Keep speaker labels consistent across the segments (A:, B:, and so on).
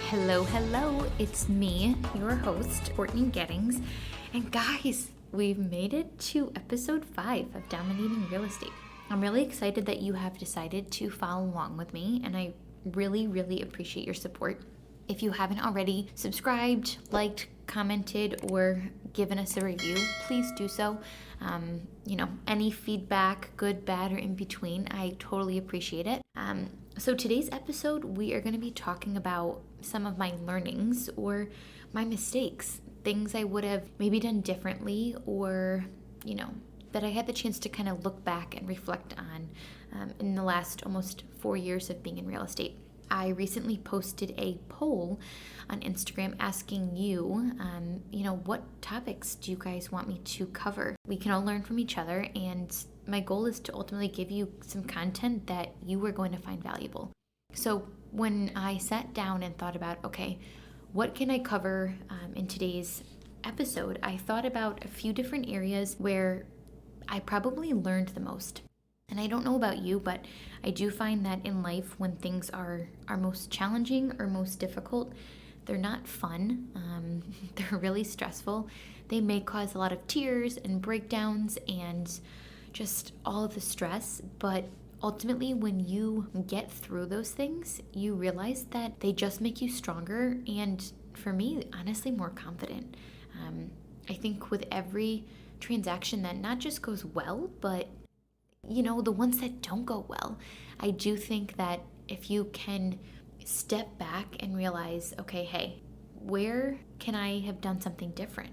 A: Hello, it's me, your host, Courtney Gettings. And guys, we've made it to episode 5 of Dominating Real Estate. I'm really excited that you have decided to follow along with me, and I really appreciate your support. If you haven't already subscribed, liked, commented, or given us a review, please do so. Any feedback, good, bad, or in between, I totally appreciate it. So today's episode, we are going to be talking about some of my learnings or my mistakes, things I would have maybe done differently, or, that I had the chance to kind of look back and reflect on in the last almost 4 years of being in real estate. I recently posted a poll on Instagram asking you, what topics do you guys want me to cover? We can all learn from each other, and my goal is to ultimately give you some content that you are going to find valuable. So when I sat down and thought about, okay, what can I cover in today's episode, I thought about a few different areas where I probably learned the most. And I don't know about you, but I do find that in life, when things are most challenging or most difficult, they're not fun. They're really stressful. They may cause a lot of tears and breakdowns and just all of the stress. But ultimately, when you get through those things, you realize that they just make you stronger. And for me, honestly, more confident. I think with every transaction that not just goes well, but the ones that don't go well, I do think that if you can step back and realize, okay, hey, where can I have done something different?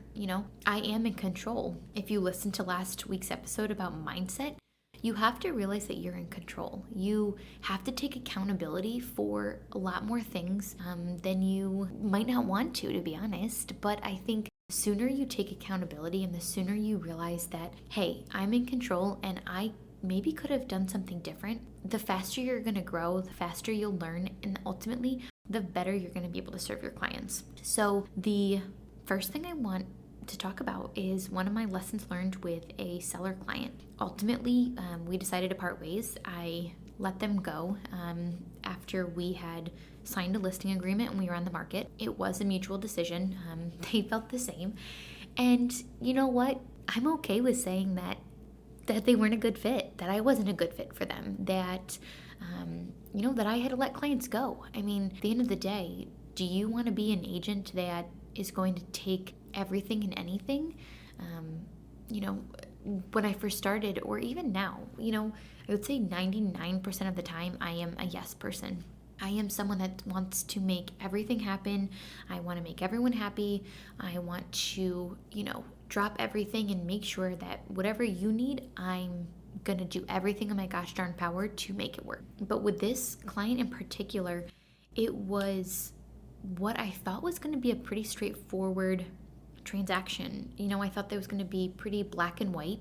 A: I am in control. If you listen to last week's episode about mindset, you have to realize that you're in control. You have to take accountability for a lot more things than you might not want to be honest. But I think the sooner you take accountability and the sooner you realize that, hey, I'm in control and I maybe could have done something different, the faster you're going to grow, the faster you'll learn, and ultimately, the better you're going to be able to serve your clients. So the first thing I want to talk about is one of my lessons learned with a seller client. Ultimately, we decided to part ways. I let them go after we had signed a listing agreement and we were on the market. It was a mutual decision. They felt the same. And you know what? I'm okay with saying that they weren't a good fit, that I wasn't a good fit for them, that, that I had to let clients go. I mean, at the end of the day, do you want to be an agent that is going to take everything and anything? When I first started, or even now, I would say 99% of the time, I am a yes person. I am someone that wants to make everything happen. I want to make everyone happy. I want to, drop everything and make sure that whatever you need, I'm going to do everything in my gosh darn power to make it work. But with this client in particular, it was what I thought was going to be a pretty straightforward transaction. I thought that was going to be pretty black and white.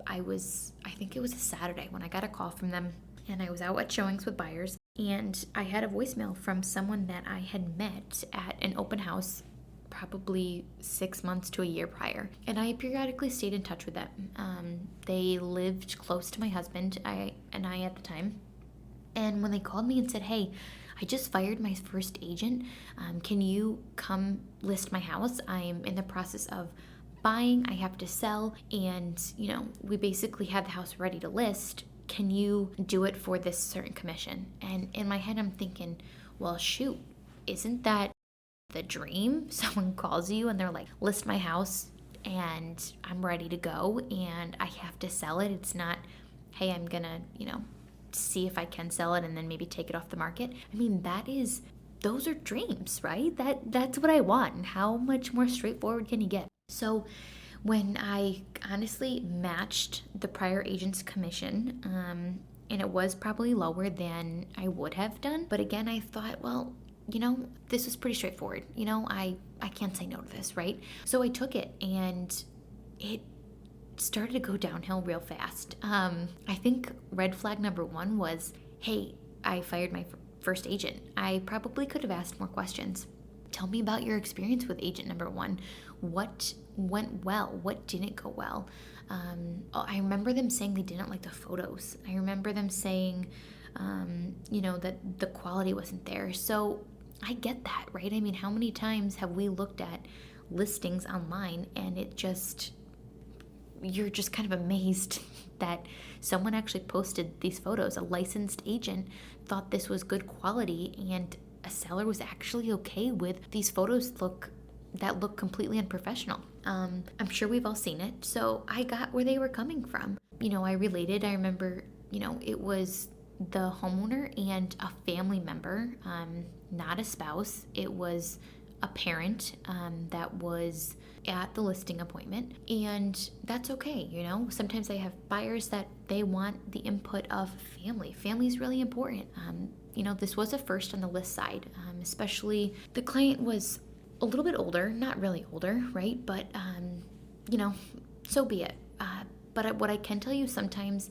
A: I think it was a Saturday when I got a call from them, and I was out at showings with buyers, and I had a voicemail from someone that I had met at an open house probably 6 months to a year prior. And I periodically stayed in touch with them. They lived close to my husband and I at the time. And when they called me and said, hey, I just fired my first agent. Can you come list my house? I'm in the process of buying. I have to sell. And, we basically have the house ready to list. Can you do it for this certain commission? And in my head, I'm thinking, well, shoot, isn't that the dream? Someone calls you and they're like, list my house and I'm ready to go and I have to sell it. It's not, hey, I'm gonna, see if I can sell it and then maybe take it off the market. I mean, those are dreams, right? That's what I want. And how much more straightforward can you get? So when I honestly matched the prior agent's commission, and it was probably lower than I would have done. But again, I thought, well, this was pretty straightforward. I can't say no to this, right? So I took it and it started to go downhill real fast. I think red flag number 1 was, hey, I fired my first agent. I probably could have asked more questions. Tell me about your experience with agent number 1. What went well? What didn't go well? I remember them saying they didn't like the photos. I remember them saying, that the quality wasn't there. So I get that, right? I mean, how many times have we looked at listings online and you're just kind of amazed that someone actually posted these photos. A licensed agent thought this was good quality, and a seller was actually okay with these photos that look completely unprofessional. I'm sure we've all seen it, so I got where they were coming from. I related. I remember, it was the homeowner and a family member, not a spouse. It was a parent that was at the listing appointment, and that's okay. Sometimes I have buyers that they want the input of family. Family is really important. This was a first on the list side, especially the client was a little bit older, not really older, right? But, so be it. But what I can tell you, sometimes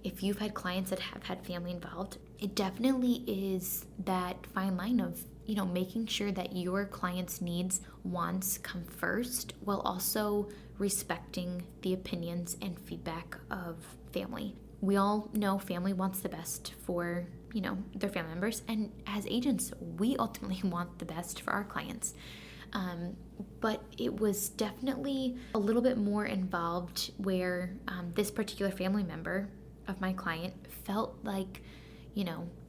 A: if you've had clients that have had family involved, it definitely is that fine line of, making sure that your client's needs, wants come first, while also respecting the opinions and feedback of family. We all know family wants the best for, their family members. And as agents, we ultimately want the best for our clients. But it was definitely a little bit more involved where this particular family member of my client felt like,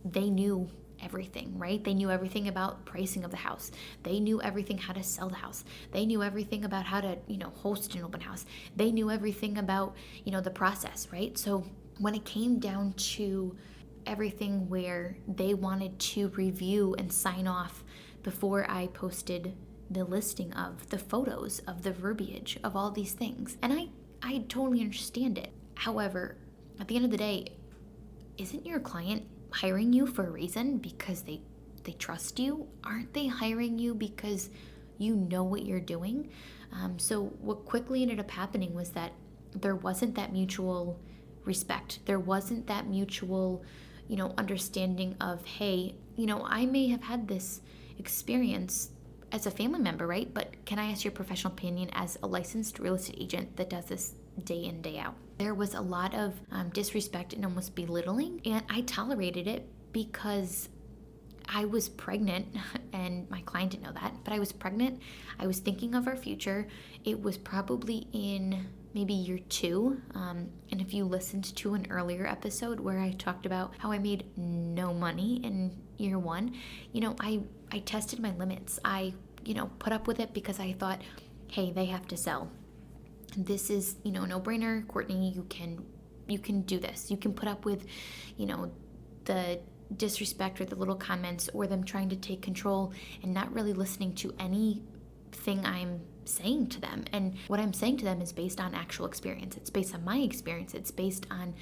A: they knew everything, right? They knew everything about pricing of the house. They knew everything how to sell the house. They knew everything about how to, host an open house. They knew everything about, the process, right? So when it came down to everything where they wanted to review and sign off before I posted the listing of the photos, of the verbiage, of all these things. And I totally understand it. However, at the end of the day, isn't your client hiring you for a reason? Because they trust you? Aren't they hiring you because you know what you're doing? So what quickly ended up happening was that there wasn't that mutual respect. There wasn't that mutual, understanding of, hey, I may have had this experience as a family member, right? But can I ask your professional opinion as a licensed real estate agent that does this day in, day out? There was a lot of disrespect and almost belittling, and I tolerated it because I was pregnant, and my client didn't know that, but I was pregnant. I was thinking of our future. It was probably in maybe year 2. And if you listened to an earlier episode where I talked about how I made no money in year 1, I tested my limits. I, put up with it because I thought, hey, they have to sell. This is, no brainer, Courtney, you can do this. You can put up with, the disrespect or the little comments or them trying to take control and not really listening to anything I'm saying to them. And what I'm saying to them is based on actual experience. It's based on my experience. It's based on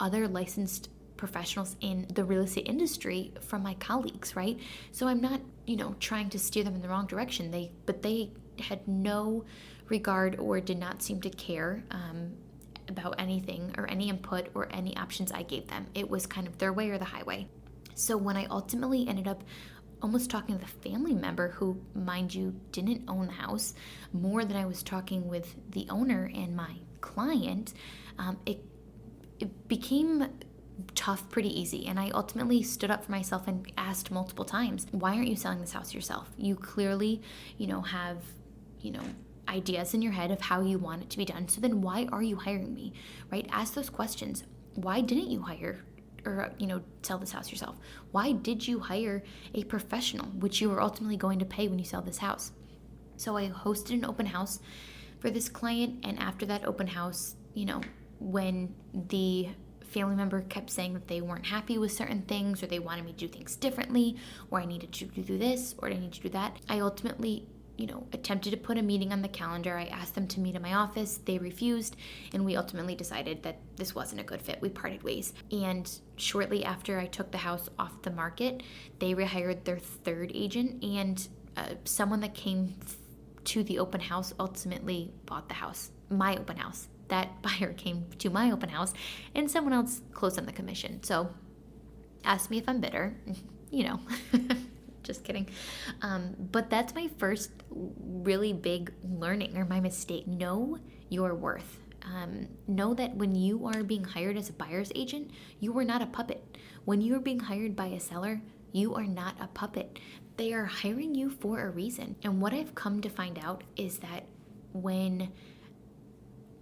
A: other licensed professionals in the real estate industry from my colleagues, right? So I'm not, trying to steer them in the wrong direction. But they had no regard or did not seem to care about anything or any input or any options I gave them. It was kind of their way or the highway. So when I ultimately ended up almost talking to the family member who, mind you, didn't own the house, more than I was talking with the owner and my client, it became tough pretty easy. And I ultimately stood up for myself and asked multiple times, why aren't you selling this house yourself? You clearly, have, ideas in your head of how you want it to be done. So then why are you hiring me, right? Ask those questions. Why didn't you hire or, sell this house yourself? Why did you hire a professional, which you are ultimately going to pay when you sell this house? So I hosted an open house for this client. And after that open house, when the family member kept saying that they weren't happy with certain things or they wanted me to do things differently, or I needed to do this or I need to do that, I ultimately attempted to put a meeting on the calendar. I asked them to meet in my office. They refused, and we ultimately decided that this wasn't a good fit. We parted ways. And shortly after I took the house off the market, they rehired their third agent, and someone that came to the open house ultimately bought the house, my open house. That buyer came to my open house, and someone else closed on the commission. So ask me if I'm bitter, just kidding. But that's my first really big learning, or my mistake. Know your worth. Know that when you are being hired as a buyer's agent, you are not a puppet. When you are being hired by a seller, You are not a puppet. They are hiring you for a reason. And what I've come to find out is that when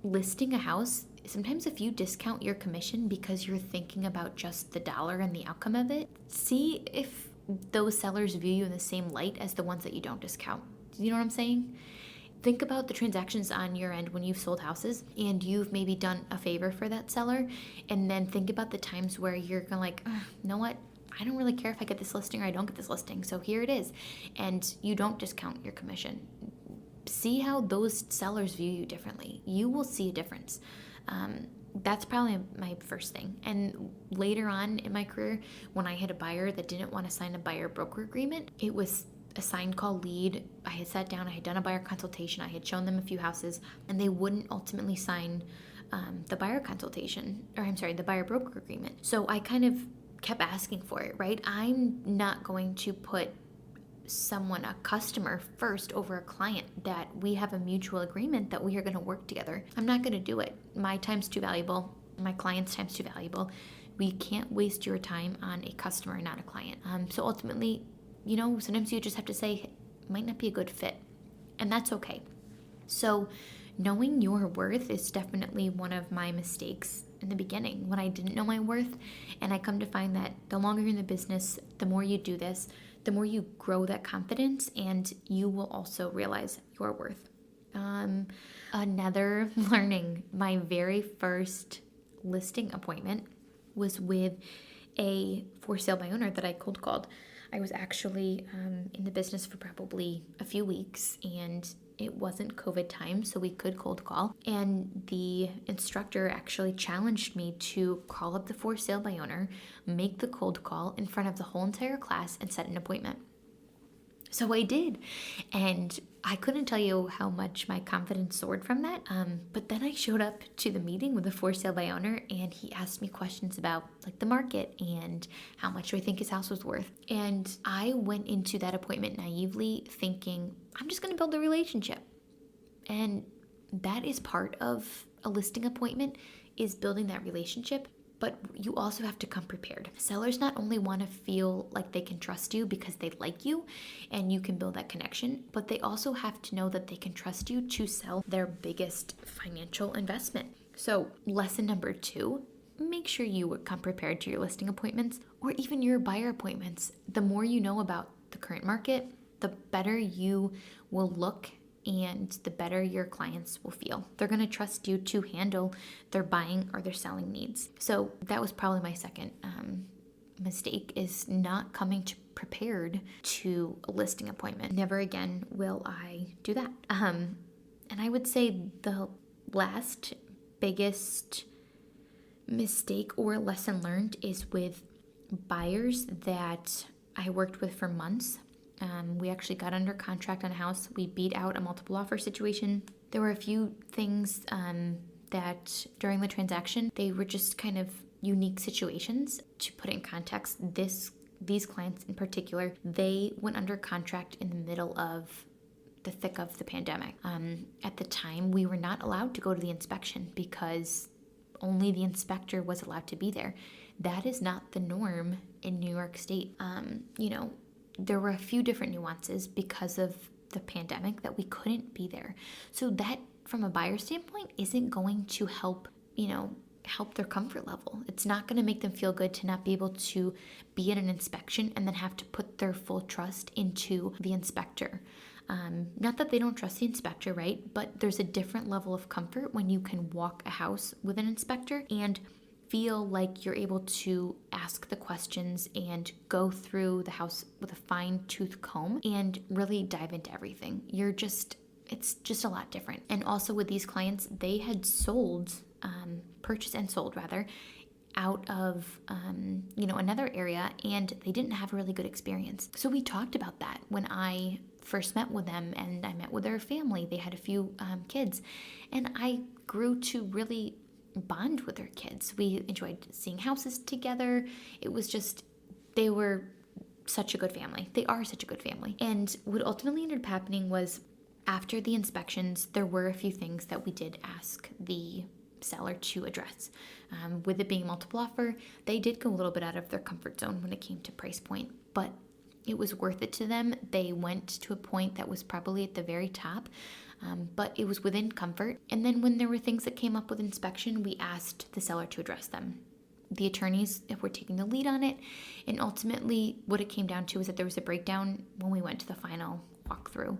A: listing a house, sometimes if you discount your commission because you're thinking about just the dollar and the outcome of it, see if those sellers view you in the same light as the ones that you don't discount. Do you know what I'm saying? Think about the transactions on your end when you've sold houses and you've maybe done a favor for that seller, and then think about the times where you're gonna like, you know what? I don't really care if I get this listing or I don't get this listing, so here it is. And you don't discount your commission. See how those sellers view you differently. You will see a difference. That's probably my first thing. And later on in my career, when I had a buyer that didn't want to sign a buyer broker agreement, it was a signed call lead. I had sat down, I had done a buyer consultation, I had shown them a few houses, and they wouldn't ultimately sign the buyer consultation, or I'm sorry, the buyer broker agreement. So I kind of kept asking for it, right? I'm not going to put a customer first over a client that we have a mutual agreement that we are going to work together. I'm not going to do it. My time's too valuable. My client's time's too valuable. We can't waste your time on a customer, not a client. So ultimately, sometimes you just have to say, it might not be a good fit, and that's okay. So knowing your worth is definitely one of my mistakes in the beginning when I didn't know my worth. And I come to find that the longer you're in the business, the more you do this, the more you grow that confidence, and you will also realize your worth. Another learning, my very first listing appointment was with a for sale by owner that I cold called. I was actually in the business for probably a few weeks, and it wasn't COVID time, so we could cold call. And the instructor actually challenged me to call up the for sale by owner, make the cold call in front of the whole entire class, and set an appointment. So I did. And I couldn't tell you how much my confidence soared from that. But then I showed up to the meeting with the for sale by owner, and he asked me questions about like the market and how much do I think his house was worth. And I went into that appointment naively thinking, I'm just going to build a relationship. And that is part of a listing appointment, is building that relationship. But you also have to come prepared. Sellers not only want to feel like they can trust you because they like you and you can build that connection, but they also have to know that they can trust you to sell their biggest financial investment. So lesson number 2, make sure you come prepared to your listing appointments or even your buyer appointments. The more you know about the current market, the better you will look and the better your clients will feel. They're going to trust you to handle their buying or their selling needs. So that was probably my second mistake, is not coming prepared to a listing appointment. Never again will I do that. And I would say the last biggest mistake or lesson learned is with buyers that I worked with for months. We actually got under contract on a house. We beat out a multiple offer situation. There were a few things that during the transaction, they were just kind of unique situations. To put it in context, these clients in particular, they went under contract in the middle of the thick of the pandemic. At the time, we were not allowed to go to the inspection because only the inspector was allowed to be there. That is not the norm in New York State. There were a few different nuances because of the pandemic that we couldn't be there. So that, from a buyer standpoint, isn't going to help their comfort level. It's not going to make them feel good to not be able to be at an inspection and then have to put their full trust into the inspector. Not that they don't trust the inspector, right? But there's a different level of comfort when you can walk a house with an inspector and feel like you're able to ask the questions and go through the house with a fine-tooth comb and really dive into everything. It's just a lot different. And also with these clients, they had purchased and sold rather, out of another area, and they didn't have a really good experience. So we talked about that when I first met with them, and I met with their family. They had a few kids, and I grew to really bond with their kids. We enjoyed seeing houses together. It was just, they were such a good family. They are such a good family. And what ultimately ended up happening was, after the inspections, there were a few things that we did ask the seller to address. With it being a multiple offer, they did go a little bit out of their comfort zone when it came to price point, but it was worth it to them. They went to a point that was probably at the very top, but it was within comfort. And then when there were things that came up with inspection, we asked the seller to address them. The attorneys were taking the lead on it, and ultimately what it came down to was that there was a breakdown when we went to the final walkthrough.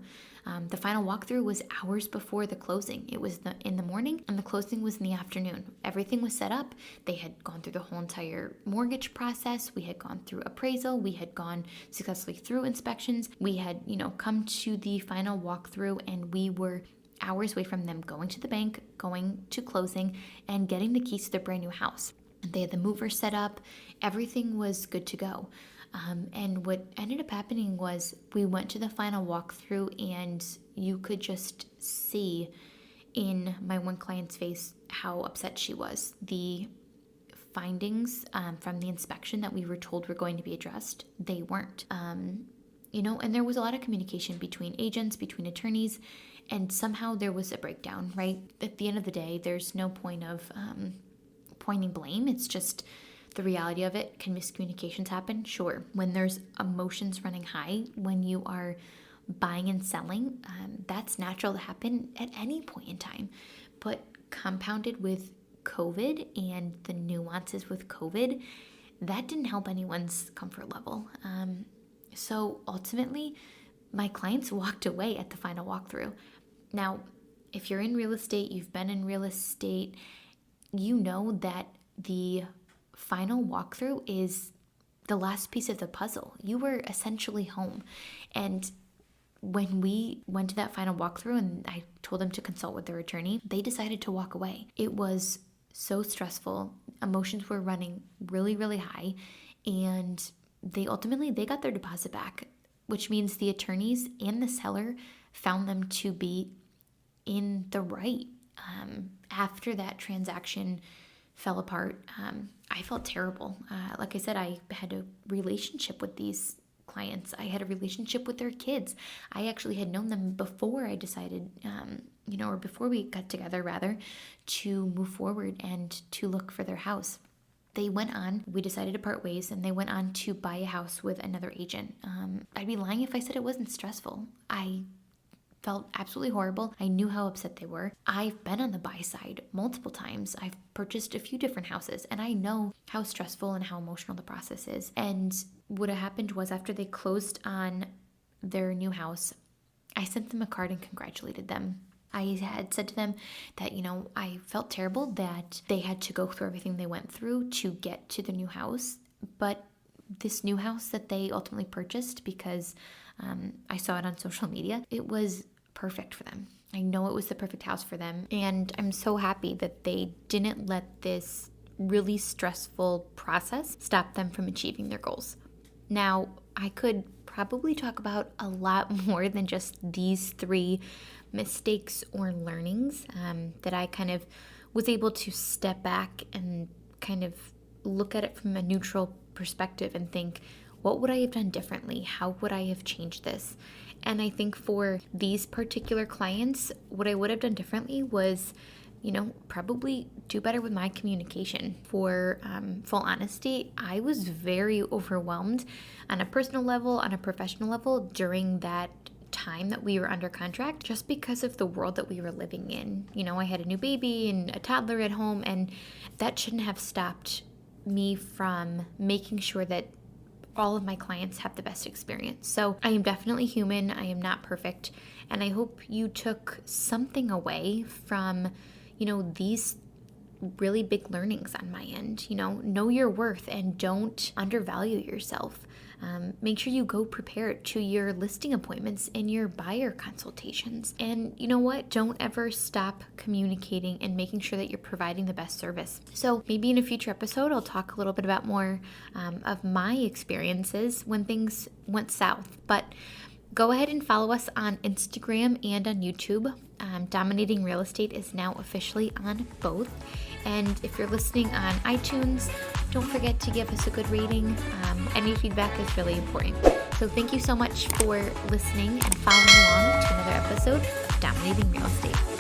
A: The final walkthrough was hours before the closing. It was in the morning, and the closing was in the afternoon. Everything was set up. They had gone through the whole entire mortgage process. We had gone through appraisal. We had gone successfully through inspections. We had, come to the final walkthrough, and we were hours away from them going to the bank, going to closing, and getting the keys to their brand new house. They had the mover set up. Everything was good to go. And what ended up happening was we went to the final walkthrough, and you could just see in my one client's face how upset she was. The findings from the inspection that we were told were going to be addressed, they weren't. And there was a lot of communication between agents, between attorneys, and somehow there was a breakdown, right? At the end of the day, there's no point of pointing blame. It's just the reality of it. Can miscommunications happen? Sure. When there's emotions running high, when you are buying and selling, that's natural to happen at any point in time. But compounded with COVID and the nuances with COVID, that didn't help anyone's comfort level. So ultimately, my clients walked away at the final walkthrough. Now, if you're in real estate, you've been in real estate, you know that the final walkthrough is the last piece of the puzzle. You were essentially home. And when we went to that final walkthrough and I told them to consult with their attorney, they decided to walk away. It was so stressful. Emotions were running really, really high. And they got their deposit back, which means the attorneys and the seller found them to be in the right. After that transaction fell apart, I felt terrible. Like I said, I had a relationship with these clients. I had a relationship with their kids. I actually had known them before I decided, or before we got together rather, to move forward and to look for their house. We decided to part ways, and they went on to buy a house with another agent. I'd be lying if I said it wasn't stressful. I felt absolutely horrible. I knew how upset they were. I've been on the buy side multiple times. I've purchased a few different houses, and I know how stressful and how emotional the process is. And what had happened was after they closed on their new house, I sent them a card and congratulated them. I had said to them that, I felt terrible that they had to go through everything they went through to get to the new house. But this new house that they ultimately purchased, because I saw it on social media, it was perfect for them. I know it was the perfect house for them. And I'm so happy that they didn't let this really stressful process stop them from achieving their goals. Now, I could probably talk about a lot more than just these 3 mistakes or learnings that I kind of was able to step back and kind of look at it from a neutral perspective and think, what would I have done differently? How would I have changed this? And I think for these particular clients, what I would have done differently was, probably do better with my communication. For full honesty, I was very overwhelmed on a personal level, on a professional level during that time that we were under contract, just because of the world that we were living in. I had a new baby and a toddler at home, and that shouldn't have stopped me from making sure that all of my clients have the best experience. So I am definitely human. I am not perfect. And I hope you took something away from, these really big learnings on my end. Know your worth and don't undervalue yourself. Make sure you go prepared to your listing appointments and your buyer consultations. And you know what? Don't ever stop communicating and making sure that you're providing the best service. So maybe in a future episode, I'll talk a little bit about more of my experiences when things went south. But go ahead and follow us on Instagram and on YouTube. Dominating Real Estate is now officially on both. And if you're listening on iTunes, don't forget to give us a good rating. Any feedback is really important. So thank you so much for listening and following along to another episode of Dominating Real Estate.